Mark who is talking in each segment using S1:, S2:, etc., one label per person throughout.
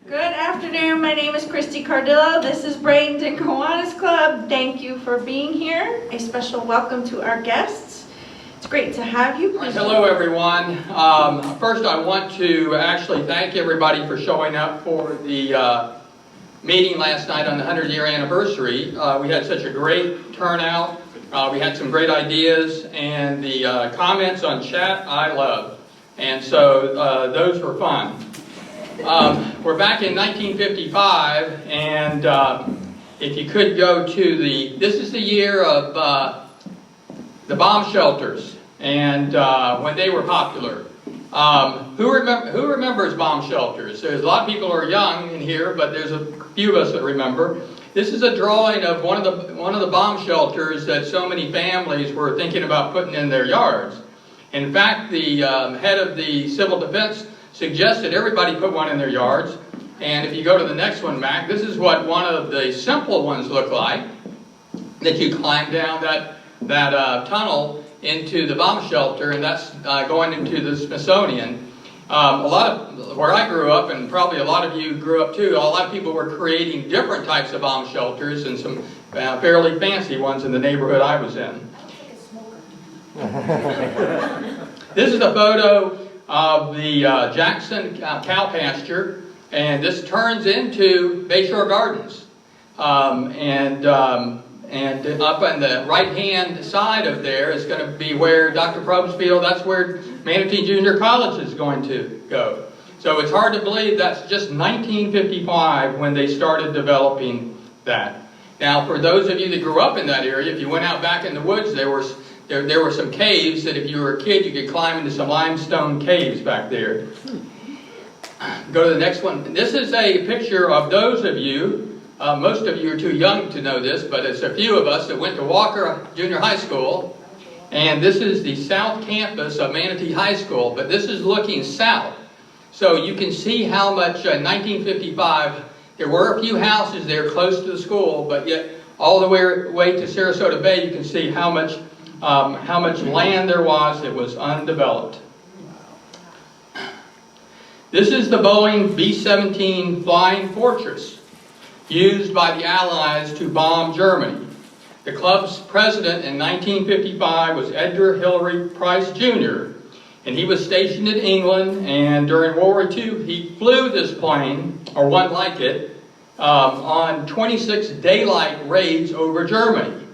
S1: Good afternoon, my name is Christy Cardillo. This is Brains and Kiwanis Club. Thank you for being here. A special welcome to our guests. It's great to have you. Please.
S2: Hello everyone. First I want to actually thank everybody for showing up for the meeting last night on the 100-year anniversary. We had such a great turnout. We had some great ideas, and the comments on chat I loved. And so those were fun. We're back in 1955, and if you could go to this is the year of the bomb shelters, and when they were popular. Who remembers bomb shelters? There's a lot of people who are young in here, but there's a few of us that remember. This is a drawing of one of the bomb shelters that so many families were thinking about putting in their yards. In fact, the head of the Civil Defense suggested everybody put one in their yards. And if you go to the next one, Mac, this is what one of the simple ones look like. That you climb down that tunnel into the bomb shelter, and that's going into the Smithsonian. A lot of where I grew up, and probably a lot of you grew up too, a lot of people were creating different types of bomb shelters, and some fairly fancy ones in the neighborhood I was in. This is a photo of the Jackson cow pasture, and this turns into Bayshore Gardens. And up on the right-hand side of there is going to be where Dr. Probstfield, that's where Manatee Junior College is going to go. So it's hard to believe that's just 1955 when they started developing that. Now, for those of you that grew up in that area, if you went out back in the woods, there were some caves that if you were a kid, you could climb into some limestone caves back there. Go to the next one. This is a picture of those of you, most of you are too young to know this, but it's a few of us that went to Walker Junior High School. And this is the south campus of Manatee High School, but this is looking south. So you can see how much in 1955, there were a few houses there close to the school, but yet all the way to Sarasota Bay, you can see how much land there was that was undeveloped. This is the Boeing B-17 Flying Fortress, used by the Allies to bomb Germany. The club's president in 1955 was Edgar Hillary Price Jr., and he was stationed in England, and during World War II, he flew this plane, or one like it, on 26 daylight raids over Germany.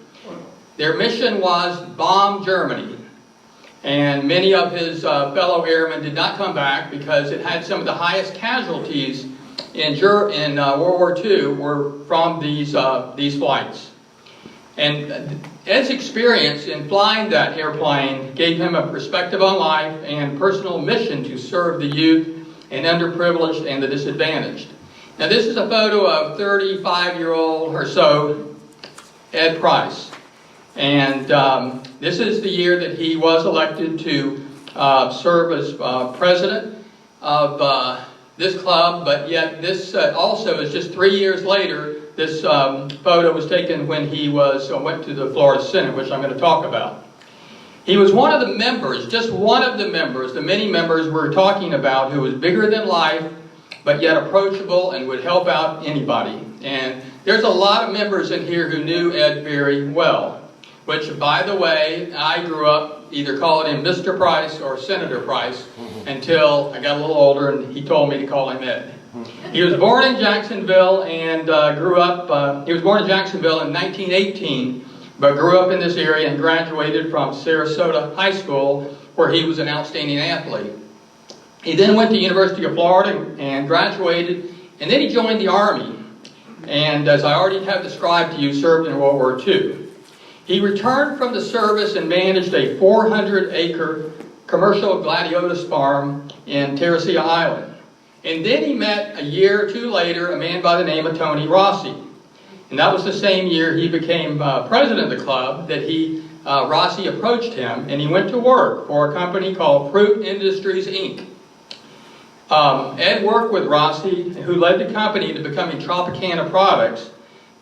S2: Their mission was bomb Germany, and many of his fellow airmen did not come back because it had some of the highest casualties in World War II were from these flights. And Ed's experience in flying that airplane gave him a perspective on life and personal mission to serve the youth and underprivileged and the disadvantaged. Now this is a photo of 35-year-old or so Ed Price. And this is the year that he was elected to serve as president of this club, but yet this also is just 3 years later. This photo was taken when he went to the Florida Senate, which I'm going to talk about. He was one of the members, just one of the members, the many members we're talking about, who was bigger than life, but yet approachable and would help out anybody. And there's a lot of members in here who knew Ed very well. Which, by the way, I grew up either calling him Mr. Price or Senator Price until I got a little older and he told me to call him Ed. He was born in Jacksonville and he was born in Jacksonville in 1918, but grew up in this area and graduated from Sarasota High School, where he was an outstanding athlete. He then went to the University of Florida and graduated, and then he joined the Army. And as I already have described to you, served in World War II. He returned from the service and managed a 400-acre commercial gladiolus farm in Terracea Island. And then he met, a year or two later, a man by the name of Tony Rossi. And that was the same year he became president of the club that Rossi approached him, and he went to work for a company called Fruit Industries, Inc. Ed worked with Rossi, who led the company to becoming Tropicana Products,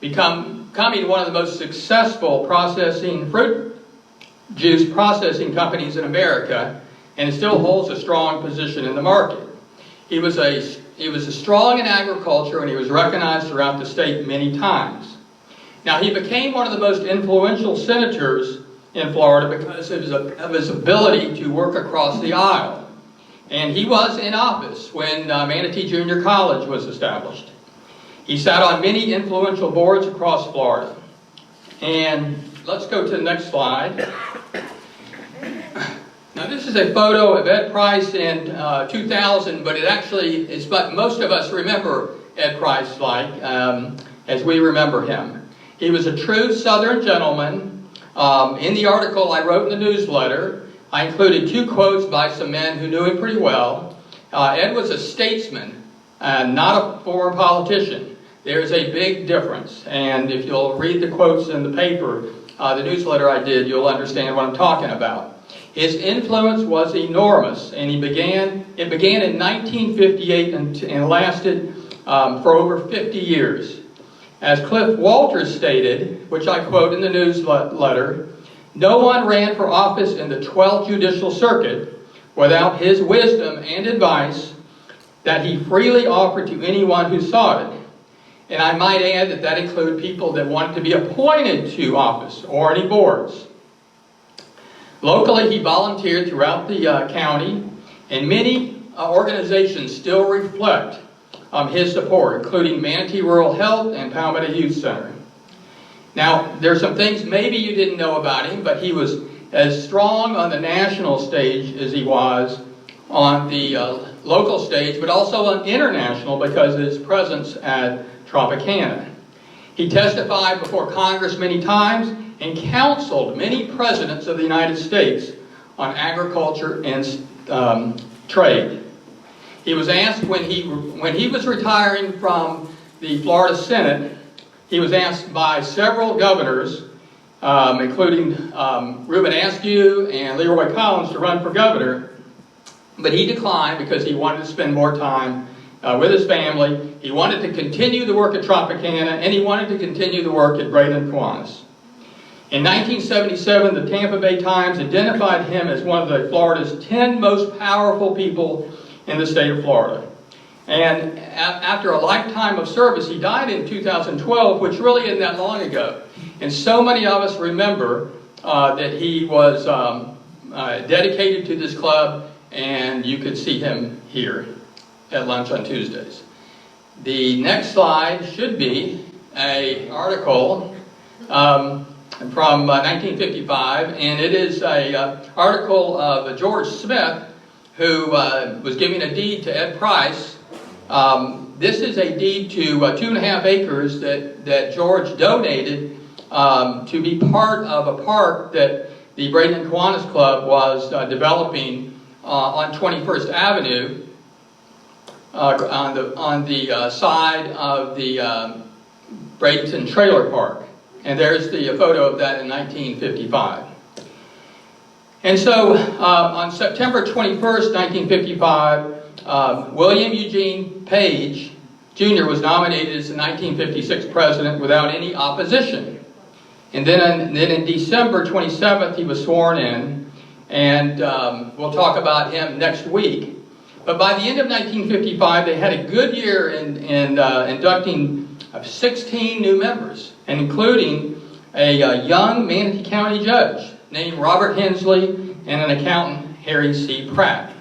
S2: becoming one of the most successful fruit juice processing companies in America, and it still holds a strong position in the market. He was a he was strong in agriculture, and he was recognized throughout the state many times. Now, he became one of the most influential senators in Florida because of his ability to work across the aisle. And he was in office when Manatee Junior College was established. He sat on many influential boards across Florida. And let's go to the next slide. Now, this is a photo of Ed Price in 2000, but it actually is what most of us remember Ed Price like, as we remember him. He was a true Southern gentleman. In the article I wrote in the newsletter, I included 2 quotes by some men who knew him pretty well. Ed was a statesman, not a foreign politician. There's a big difference, and if you'll read the quotes in the paper, the newsletter I did, you'll understand what I'm talking about. His influence was enormous, and it began in 1958 and lasted for over 50 years. As Cliff Walters stated, which I quote in the newsletter, "No one ran for office in the 12th Judicial Circuit without his wisdom and advice that he freely offered to anyone who sought it." And I might add that that included people that wanted to be appointed to office or any boards. Locally, he volunteered throughout the county, and many organizations still reflect his support, including Manatee Rural Health and Palmetto Youth Center. Now, there's some things maybe you didn't know about him, but he was as strong on the national stage as he was on the local stage, but also on international because of his presence at Tropicana. He testified before Congress many times and counseled many presidents of the United States on agriculture and trade. He was asked when he was retiring from the Florida Senate, he was asked by several governors, including Reuben Askew and Leroy Collins, to run for governor, but he declined because he wanted to spend more time with his family. He wanted to continue the work at Tropicana, and he wanted to continue the work at Braden and Kiwanis. In 1977, the Tampa Bay Times identified him as one of Florida's 10 most powerful people in the state of Florida. And after a lifetime of service, he died in 2012, which really isn't that long ago. And so many of us remember that he was dedicated to this club, and you could see him here at lunch on Tuesdays. The next slide should be an article from 1955, and it is an article of George Smith, who was giving a deed to Ed Price. This is a deed to 2.5 acres that George donated to be part of a park that the Braden and Kiwanis Club was developing on 21st Avenue on the side of the Bradenton Trailer Park. And there's the photo of that in 1955. And so on September 21st, 1955, William Eugene Page Jr. was nominated as the 1956 president without any opposition. And then in December 27th, he was sworn in, and we'll talk about him next week. But by the end of 1955, they had a good year in inducting 16 new members, and including a young Manatee County judge named Robert Hensley and an accountant, Harry C. Pratt.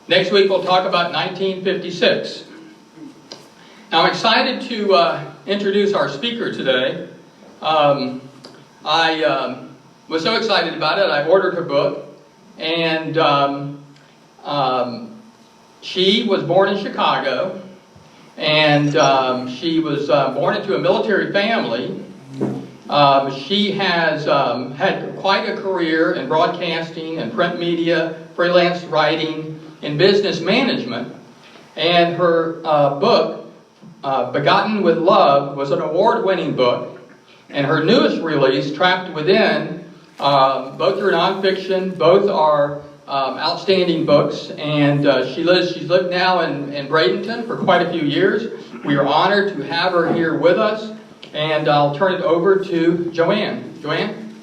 S2: Next week, we'll talk about 1956. Now, I'm excited to introduce our speaker today. I was so excited about it, I ordered her book, and she was born in Chicago, and she was born into a military family. She has had quite a career in broadcasting and print media, freelance writing, and business management. And her book, Begotten with Love, was an award-winning book. And her newest release, Trapped Within, both are nonfiction, both are outstanding books. And she's lived now in Bradenton for quite a few years. We are honored to have her here with us. And I'll turn it over to Joanne. Joanne?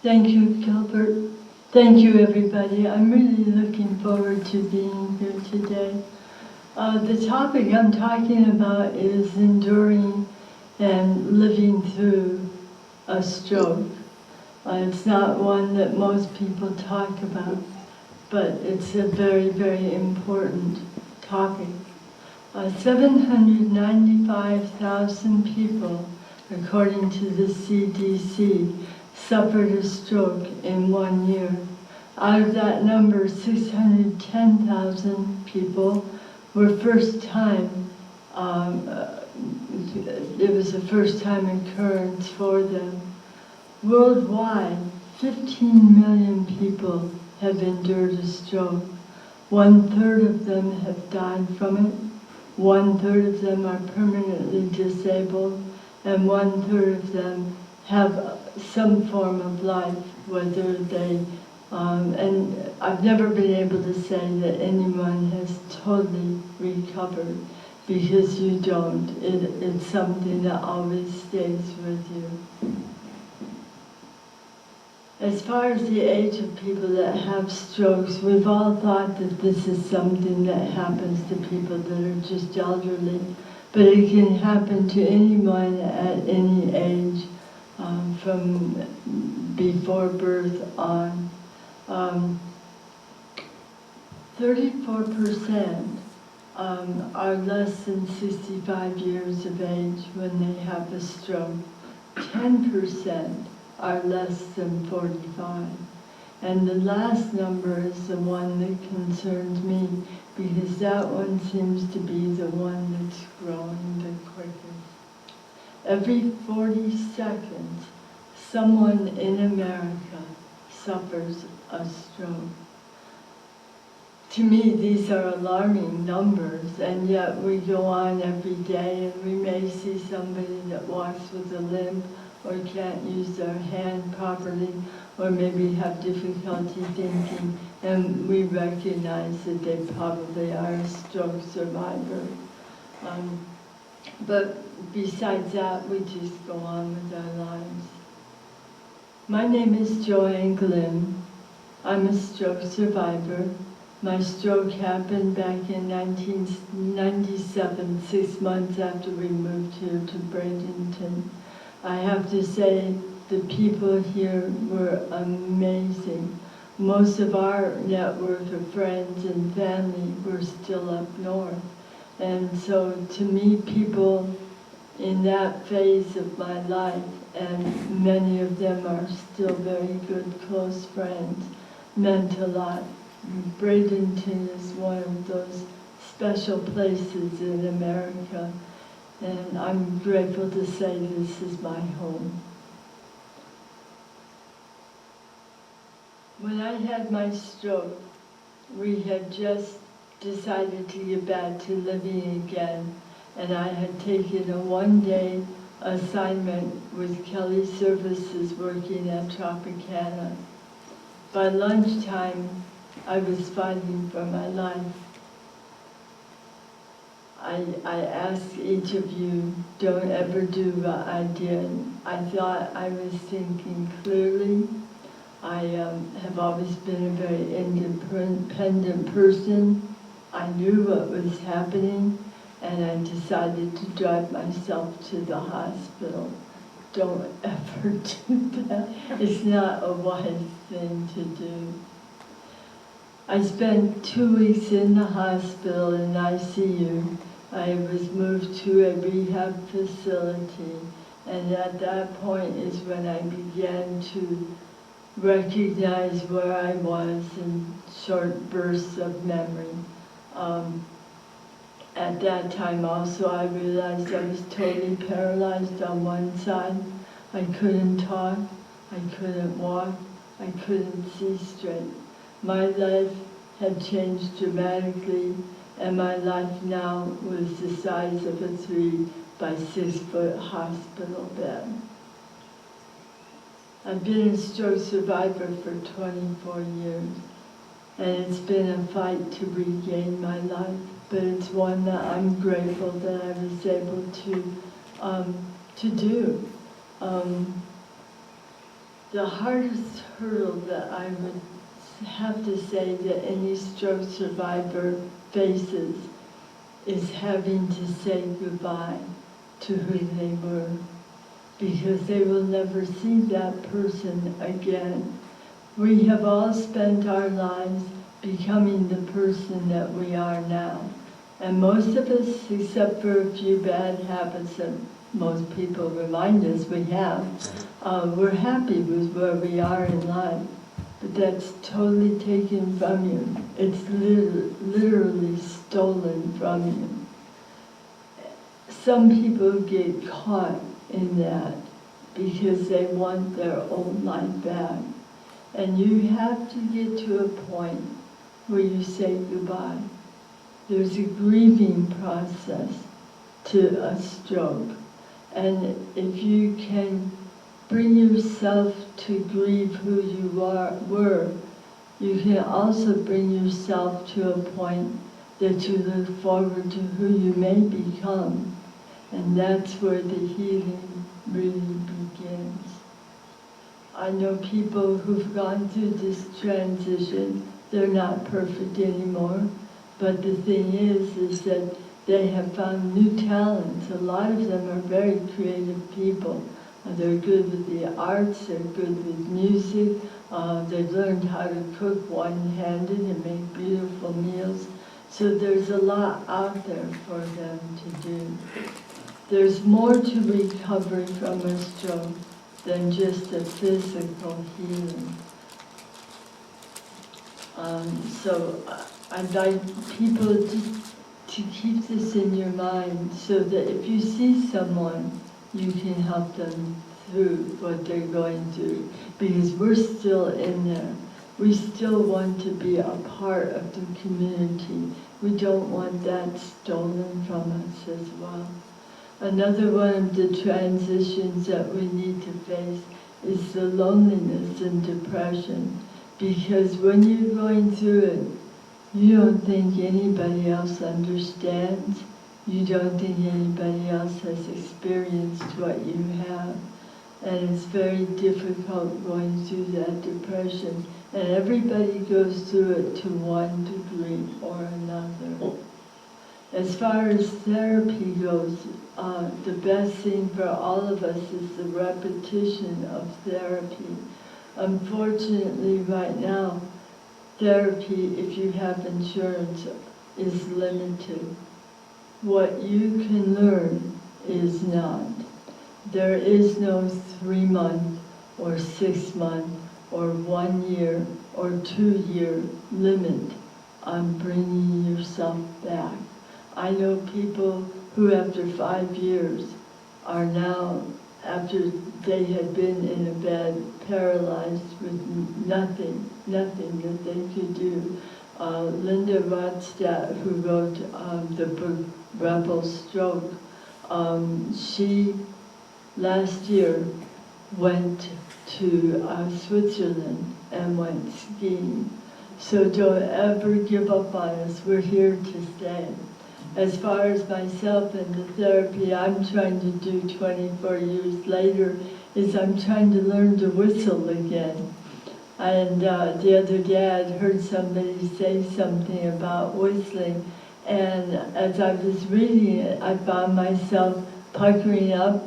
S3: Thank you, Gilbert. Thank you, everybody. I'm really looking forward to being here today. The topic I'm talking about is enduring and living through a stroke. It's not one that most people talk about, but it's a very, very important topic. 795,000 people, according to the CDC, suffered a stroke in 1 year. Out of that number, 610,000 people were first-time. It was a first-time occurrence for them. Worldwide, 15 million people have endured a stroke. 1/3 of them have died from it. 1/3 of them are permanently disabled, and 1/3 of them have some form of life, whether they, and I've never been able to say that anyone has totally recovered, because you don't. It's something that always stays with you. As far as the age of people that have strokes, we've all thought that this is something that happens to people that are just elderly, but it can happen to anyone at any age, from before birth on. 34% are less than 65 years of age when they have a stroke. 10% are less than 45. And the last number is the one that concerns me, because that one seems to be the one that's growing the quickest. Every 40 seconds, someone in America suffers a stroke. To me, these are alarming numbers, and yet we go on every day and we may see somebody that walks with a limp or can't use their hand properly, or maybe have difficulty thinking, and we recognize that they probably are a stroke survivor. But besides that, we just go on with our lives. My name is Ann Glim. I'm a stroke survivor. My stroke happened back in 1997, 6 months after we moved here to Bradenton. I have to say, the people here were amazing. Most of our network of friends and family were still up north. And so to meet people in that phase of my life, and many of them are still very good, close friends, meant a lot. Bradenton is one of those special places in America, and I'm grateful to say this is my home. When I had my stroke, we had just decided to get back to living again, and I had taken a one-day assignment with Kelly Services working at Tropicana. By lunchtime, I was fighting for my life. I ask each of you, don't ever do what I did. I thought I was thinking clearly. I have always been a very independent person. I knew what was happening, and I decided to drive myself to the hospital. Don't ever do that. It's not a wise thing to do. I spent 2 weeks in the hospital in ICU. I was moved to a rehab facility, and at that point is when I began to recognize where I was in short bursts of memory. At that time also I realized I was totally paralyzed on one side. I couldn't talk, I couldn't walk, I couldn't see straight. My life had changed dramatically, and my life now was the size of a 3 by 6 foot hospital bed. I've been a stroke survivor for 24 years, and it's been a fight to regain my life, but it's one that I'm grateful that I was able to do. The hardest hurdle that I would have to say that any stroke survivor faces is having to say goodbye to who they were, because they will never see that person again. We have all spent our lives becoming the person that we are now. And most of us, except for a few bad habits that most people remind us we have, we're happy with where we are in life. But that's totally taken from you. It's literally stolen from you. Some people get caught in that because they want their old life back. And you have to get to a point where you say goodbye. There's a grieving process to a stroke. And if you can bring yourself to grieve who you were, you can also bring yourself to a point that you look forward to who you may become. And that's where the healing really begins. I know people who've gone through this transition. They're not perfect anymore, but the thing is that they have found new talents. A lot of them are very creative people. They're good with the arts, they're good with music, they've learned how to cook one-handed and make beautiful meals. So there's a lot out there for them to do. There's more to recovery from a stroke than just a physical healing. So I'd like people to keep this in your mind so that if you see someone, you can help them through what they're going through, because we're still in there. We still want to be a part of the community. We don't want that stolen from us as well. Another one of the transitions that we need to face is the loneliness and depression, because when you're going through it, you don't think anybody else understands. You don't think anybody else has experienced what you have. And it's very difficult going through that depression. And everybody goes through it to one degree or another. As far as therapy goes, the best thing for all of us is the repetition of therapy. Unfortunately, right now, therapy, if you have insurance, is limited. What you can learn is not. There is no 3-month or 6-month or 1 year or 2-year limit on bringing yourself back. I know people who after 5 years are now, after they had been in a bed, paralyzed with nothing that they could do. Linda Rodstadt, who wrote the book Rebel Stroke, she last year went to Switzerland and went skiing. So don't ever give up on us. We're here to stay. As far as myself and the therapy I'm trying to do 24 years later is I'm trying to learn to whistle again. And the other day I'd heard somebody say something about whistling, and as I was reading it, I found myself puckering up,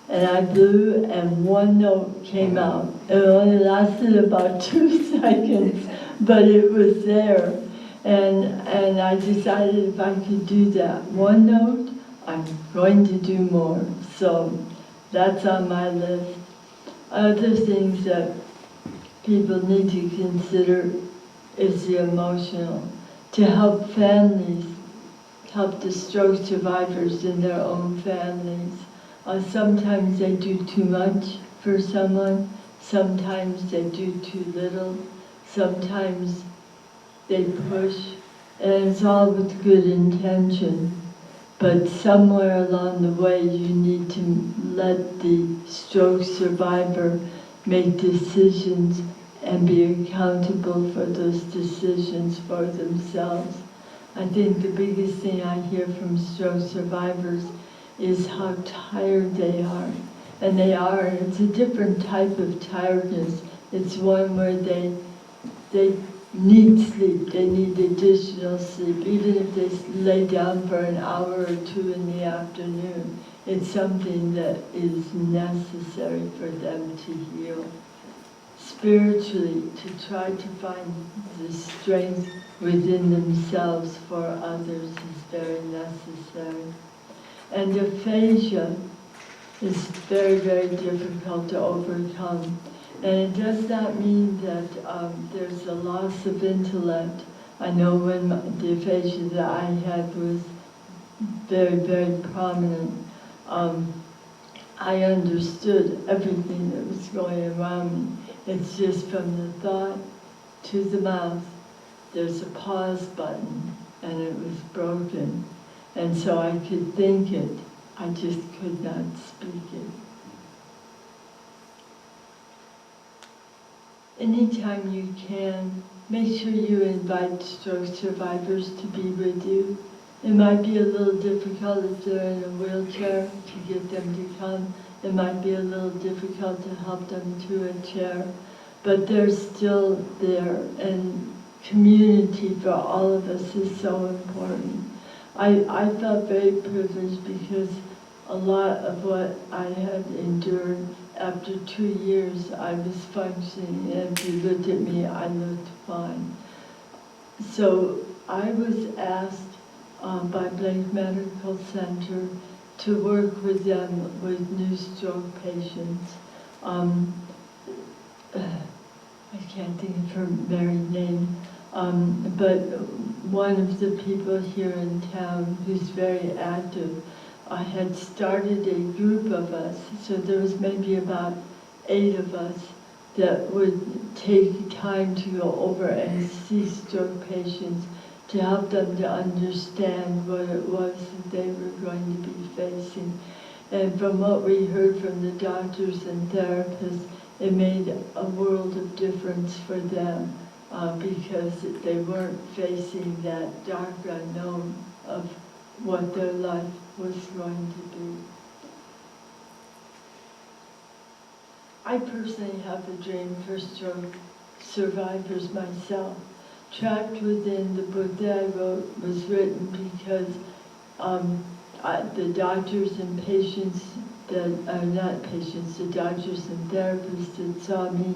S3: and I blew, and one note came out. It only lasted about 2 seconds, but it was there. And I decided if I could do that one note, I'm going to do more. So that's on my list. Other things that people need to consider is the emotional. To help families, help the stroke survivors in their own families. Sometimes they do too much for someone, sometimes they do too little, sometimes they push, and it's all with good intention. But somewhere along the way you need to let the stroke survivor make decisions and be accountable for those decisions for themselves. I think the biggest thing I hear from stroke survivors is how tired they are And it's a different type of tiredness. It's one where they need sleep, they need additional sleep. Even if they lay down for an hour or two in the afternoon, it's something that is necessary for them to heal. Spiritually, to try to find the strength within themselves for others is very necessary. And aphasia is very, very difficult to overcome. And it does not mean that there's a loss of intellect. I know when the aphasia that I had was very, very prominent, I understood everything that was going around me. It's just from the thought to the mouth, there's a pause button, and it was broken. And so I could think it, I just could not speak it. Anytime you can, make sure you invite stroke survivors to be with you. It might be a little difficult if they're in a wheelchair to get them to come. It might be a little difficult to help them to a chair, but they're still there, and community for all of us is so important. I felt very privileged because a lot of what I had endured, after 2 years I was functioning, and if you looked at me, I looked fine. So I was asked by Blake Medical Center to work with them with new stroke patients. I can't think of her married name, but one of the people here in town who's very active had started a group of us, so there was maybe about 8 of us that would take time to go over and see stroke patients to help them to understand what it was that they were going to be facing. And from what we heard from the doctors and therapists, it made a world of difference for them because they weren't facing that dark unknown of what their life was going to be. I personally have a dream for stroke survivors myself. Trapped Within, the book that I wrote, was written because the doctors and patients that are not patients, the doctors and therapists that saw me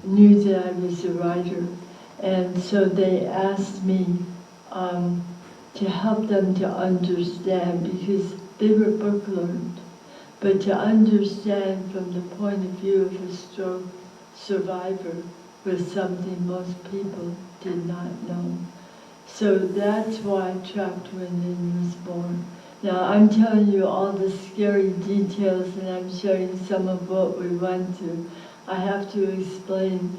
S3: knew that I was a writer. And so they asked me to help them to understand, because they were book learned, but to understand from the point of view of a stroke survivor was something most people did not know. So that's why Trapped Within was born. Now I'm telling you all the scary details, and I'm sharing some of what we went through. I have to explain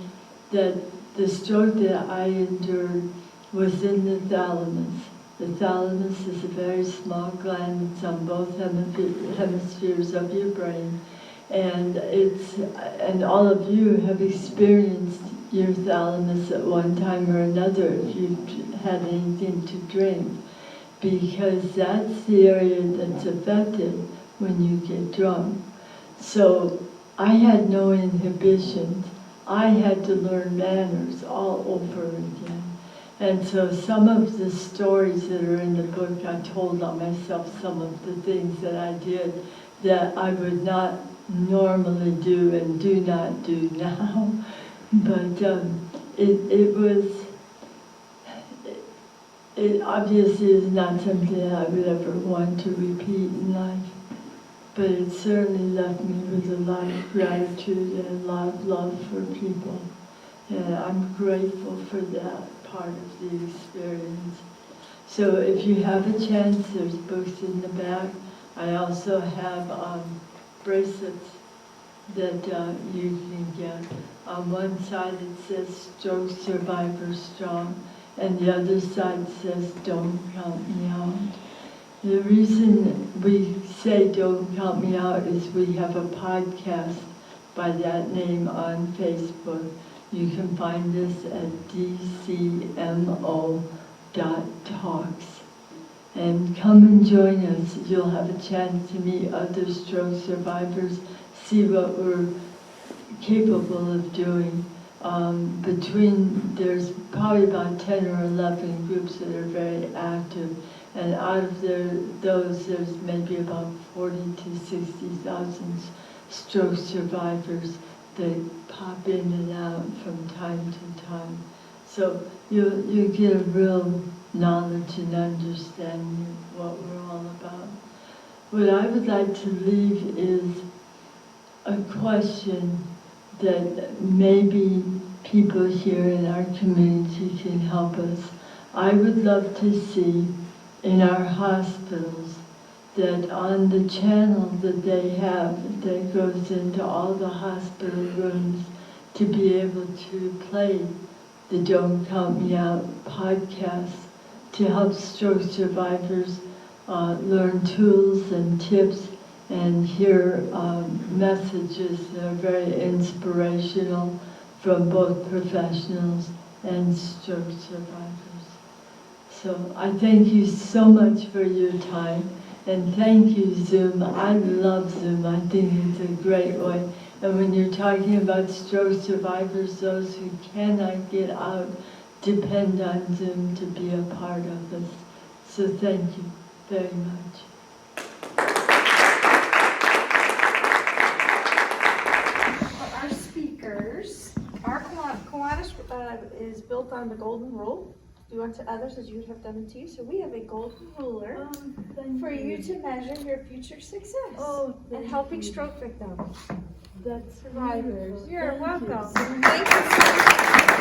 S3: that the stroke that I endured was in the thalamus. The thalamus is a very small gland. It's on both hemispheres of your brain. And all of you have experienced your thalamus at one time or another if you've had anything to drink, because that's the area that's affected when you get drunk. So I had no inhibitions. I had to learn manners all over again. And so some of the stories that are in the book, I told on myself some of the things that I did that I would not normally do and do not do now. But it obviously is not something I would ever want to repeat in life. But it certainly left me with a lot of gratitude and a lot of love for people. And I'm grateful for that part of the experience. So if you have a chance, there's books in the back. I also have bracelets that you can get. On one side it says Stroke Survivor Strong, and the other side says Don't Count Me Out. The reason we say Don't Count Me Out is we have a podcast by that name on Facebook. You can find us at dcmo.talks. And come and join us. You'll have a chance to meet other stroke survivors, see what we're capable of doing. There's probably about 10 or 11 groups that are very active, and out of those, there's maybe about 40 to 60,000 stroke survivors that pop in and out from time to time. So you get a real knowledge and understanding of what we're all about. What I would like to leave is a question that maybe people here in our community can help us. I would love to see in our hospitals that on the channel that they have that goes into all the hospital rooms to be able to play the Don't Count Me Out podcast to help stroke survivors learn tools and tips and hear messages that are very inspirational from both professionals and stroke survivors. So I thank you so much for your time, and thank you, Zoom. I love Zoom. I think it's a great way. And when you're talking about stroke survivors, those who cannot get out depend on Zoom to be a part of this. So thank you very much.
S4: Our speakers, our Kiwanis is built on the golden rule. Do unto others as you would have done unto you. So we have a golden ruler for you to measure your future success and helping stroke victims,
S3: That's
S4: survivors.
S3: wonderful.
S4: You're
S3: Thank you
S4: welcome.
S3: so much.
S4: Thank you.